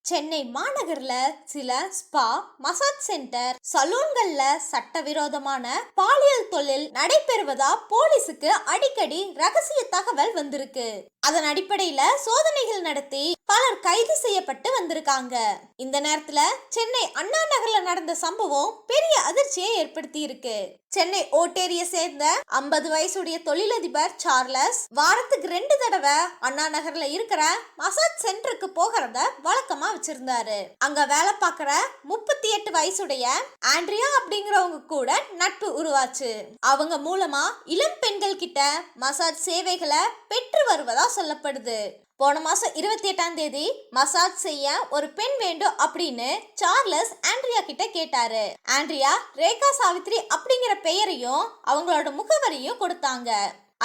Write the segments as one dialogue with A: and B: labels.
A: சென்னை மாநகர்ல சில spa, massage centre, சலூன்கள்ல சட்டவிரோதமான பாலியல் தொழில் நடைபெறுவதா போலீஸுக்கு அடிக்கடி ரகசிய தகவல் வந்திருக்கு. அதன் அடிப்படையில சோதனைகள் நடத்தி பலர் கைது செய்யப்பட்டு வந்திருக்காங்க. இந்த நேரத்துல சென்னை அண்ணா நகர்ல நடந்த சம்பவம் பெரிய அதிர்ச்சியை ஏற்படுத்தி இருக்கு. சென்னை ஓட்டேரிய சேர்ந்த 50 வயசுடைய தொழிலதிபர் சார்லஸ் வாரத்துக்கு 2 தடவை அண்ணா நகர்ல இருக்கிற மசாஜ் சென்டருக்கு போகிறத வழக்கமா வச்சிருந்தாரு. அங்க வேலை பார்க்கிற 38 வயசுடைய ஆண்ட்ரியா அப்படிங்கிறவங்க கூட நட்பு உருவாச்சு. அவங்க மூலமா இளம் பெண்கள் கிட்ட மசாஜ் சேவைகளை பெற்று வருவதா சொல்லப்படுது. போன மாசம் 28ஆம் தேதி மசாஜ் செய்ய ஒரு பெண் வேண்டும் அப்படின்னு சார்லஸ் ஆண்ட்ரியா கிட்ட கேட்டாரு. ஆண்ட்ரியா ரேகா சாவித்ரி அப்படிங்கிற பெயரையும் அவங்களோட முகவரியும் கொடுத்தாங்க.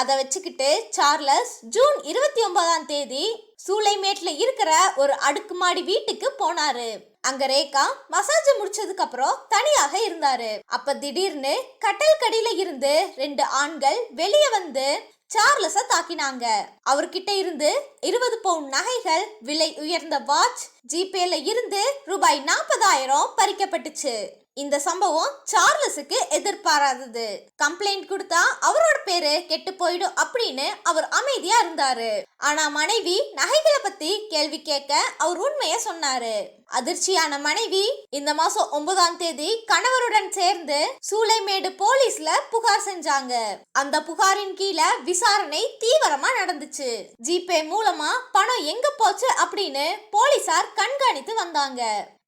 A: அதை வச்சுக்கிட்டு சார்லஸ் ஜூன் 29ஆம் தேதி சூளைமேட்ல இருக்கிற ஒரு அடுக்குமாடி வீட்டுக்கு போனாரு. அங்க ரேகா மசாஜ் முடிச்சதுக்கு அப்புறம் தனியாக இருந்தாரு. அப்ப திடீர்னு கட்டல் கடியில இருந்து 2 ஆண்கள் வெளியே வந்து சார்லஸ தாக்கினாங்க. அவர்கிட்ட இருந்து 20 பவுண்ட் நகைகள், விலை உயர்ந்த வாட்ச், ஜிபேல இருந்து ரூபாய் 40,000 பறிக்கப்பட்டுச்சு. இந்த சம்பவம் சார்லஸுக்கு எதிர்பாராதது. கம்ப்ளைண்ட் கொடுத்தா அவரோட பேரு கெட்டு போயிடும் அப்படின்னு அவர் அமைதியா இருந்தாரு. ஆனா மனைவி நகைகளை பத்தி கேள்வி கேட்க அவர் உண்மைய சொன்னாரு. அதிர்ச்சியான மனைவி இந்த மாசம் 9ஆம் தேதி கணவருடன் சேர்ந்து சூளைமேடு போலீஸ்ல புகார் செஞ்சாங்க. அந்த புகாரின் கீழே விசாரணை தீவிரமா நடந்துச்சு. ஜிபே மூலமா பணம் எங்க போச்சு அப்படின்னு போலீசார் கண்காணித்து வந்தாங்க.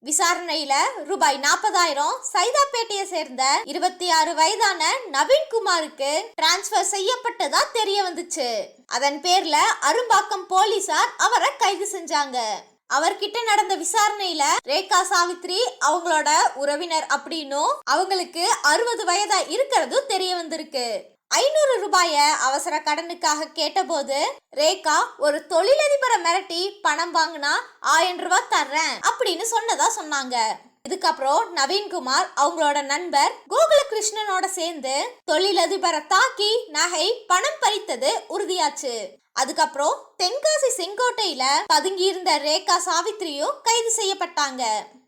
A: விசாரணையில ரூபாய் 40,000 சைதாப்பேட்டையை சேர்ந்த 26 வயதான நவீன்குமாருக்கு டிரான்ஸ்பர் செய்யப்பட்டதா தெரிய வந்துச்சு. அதன் பேர்ல அரும்பாக்கம் போலீசார் அவரை கைது செஞ்சாங்க. அவர்கிட்ட நடந்த விசாரணையில ரேகா சாவித்ரி அவங்களோட உறவினர் அப்படின்னும் அவங்களுக்கு 60 வயதா இருக்கிறது தெரிய வந்திருக்கு. 500 ரூபாய அவசர கடனுக்காக கேட்டபோது ரேகா ஒரு தொழிலதிபரை மிரட்டி பணம் வாங்கினா 1000 ரூபாய் தர்றேன் அப்படின்னு சொன்னதா சொன்னாங்க. இதுக்கப்புறம் நவீன்குமார் அவங்களோட நண்பர் கோகுலகிருஷ்ணனோட சேர்ந்து தொழிலதிபரை தாக்கி நகை பணம் பறித்தது உறுதியாச்சு. அதுக்கப்புறம் தென்காசி செங்கோட்டையில பதுங்கி இருந்த ரேகா சாவித்ரியும் கைது செய்யப்பட்டாங்க.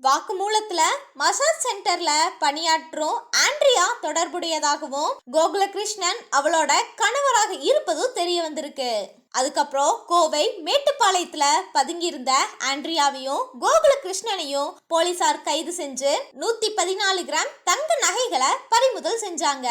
A: வாக்குமூலத்துல மசாஜ் சென்டர்ல பணியாற்றும் ஆண்ட்ரியா தொடர்புடையதாகவும் கோகுலகிருஷ்ணன் அவளோட கணவராக இருப்பதும் தெரிய வந்திருக்கு. அதுக்கப்புறம் கோவை மேட்டுப்பாளையத்துல பதுங்கி இருந்த ஆண்ட்ரியாவையும் கோகுலகிருஷ்ணனையும் போலீசார் கைது செஞ்சு 114 கிராம் தங்க நகைகளை பறிமுதல் செஞ்சாங்க.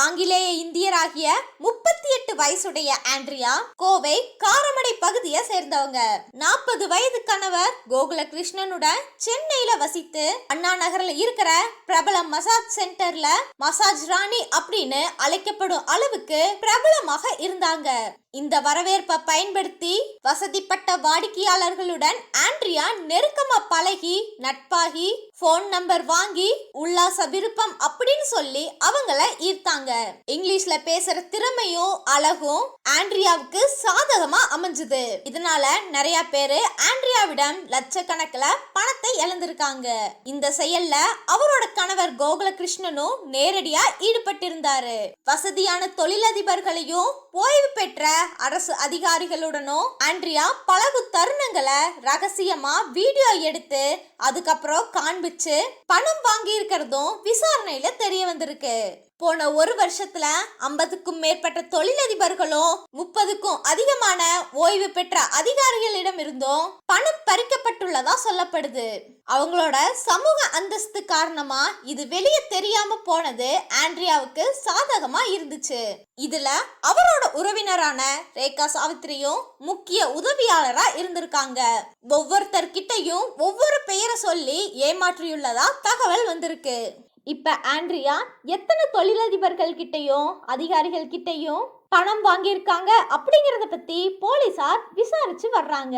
A: ஆங்கிலேய இந்தியராகிய 38 வயசுடைய ஆண்ட்ரியா கோவை காரமடை பகுதியை சேர்ந்தவங்க. 40 வயது கணவர் கோகுலகிருஷ்ணனுடன் சென்னையில வசித்து அண்ணா நகர்ல இருக்கிற பிரபல மசாஜ் சென்டர்ல மசாஜ் ராணி அப்படின்னு அழைக்கப்படும் அளவுக்கு பிரபலமாக இருந்தாங்க. இந்த வரவேற்பை பயன்படுத்தி வசதிப்பட்ட வாடிக்கையாளர்களுடன் ஆண்ட்ரியா நெருக்கமா பழகி நட்பாகி போன் நம்பர் வாங்கி உல்லாச விருப்பம் அப்படின்னு சொல்லி அவங்கள ஈர்த்தாங்க. இங்கிலீஷ்ல பேசுற திறமையும் அழகும் ஆண்ட்ரியாவுக்கு சாதகமா அமைஞ்சது. இதனால நிறைய பேரு ஆண்ட்ரியாவிடம் லட்சக்கணக்கில் பணத்தை இழந்திருக்காங்க. இந்த செயல்ல அவரோட கணவர் கோகுலகிருஷ்ணனும் நேரடியா ஈடுபட்டிருந்தாரு. வசதியான தொழிலதிபர்களையும் ஓய்வு பெற்ற அரசு அதிகாரிகளுடனும் ஆண்ட்ரியா பழகு தருணங்களை ரகசியமா வீடியோ எடுத்து அதுக்கப்புறம் காண்பிச்சு பணம் வாங்கி இருக்கிறதும் விசாரணையில தெரிய வந்திருக்கு. போன ஒரு வருஷத்துல 50க்கும் மேற்பட்ட தொழிலதிபர்களும் 30க்கும் அதிகமான ஓய்வு பெற்ற அதிகாரிகளிடம் இருந்தும் பணம் பறிக்கப்பட்டுள்ளதா சொல்லப்படுது. அவங்களோட சமூக அந்தஸ்து காரணமா இது வெளியே தெரியாம போனது ஆண்ட்ரியாவுக்கு சாதகமா இருந்துச்சு. இதுல அவரோட உறவினரான ரேகா சாவித்ரியும் முக்கிய உதவியாளரா இருந்திருக்காங்க. ஒவ்வொருத்தர்கிட்டையும் ஒவ்வொரு பெயரை சொல்லி ஏமாற்றியுள்ளதா தகவல் வந்திருக்கு. இப்ப ஆண்ட்ரியா எத்தனை தொழிலதிபர்கள் கிட்டையும் அதிகாரிகள் கிட்டையும் பணம் வாங்கியிருக்காங்க அப்படிங்கறத பத்தி போலீசார் விசாரிச்சு வர்றாங்க.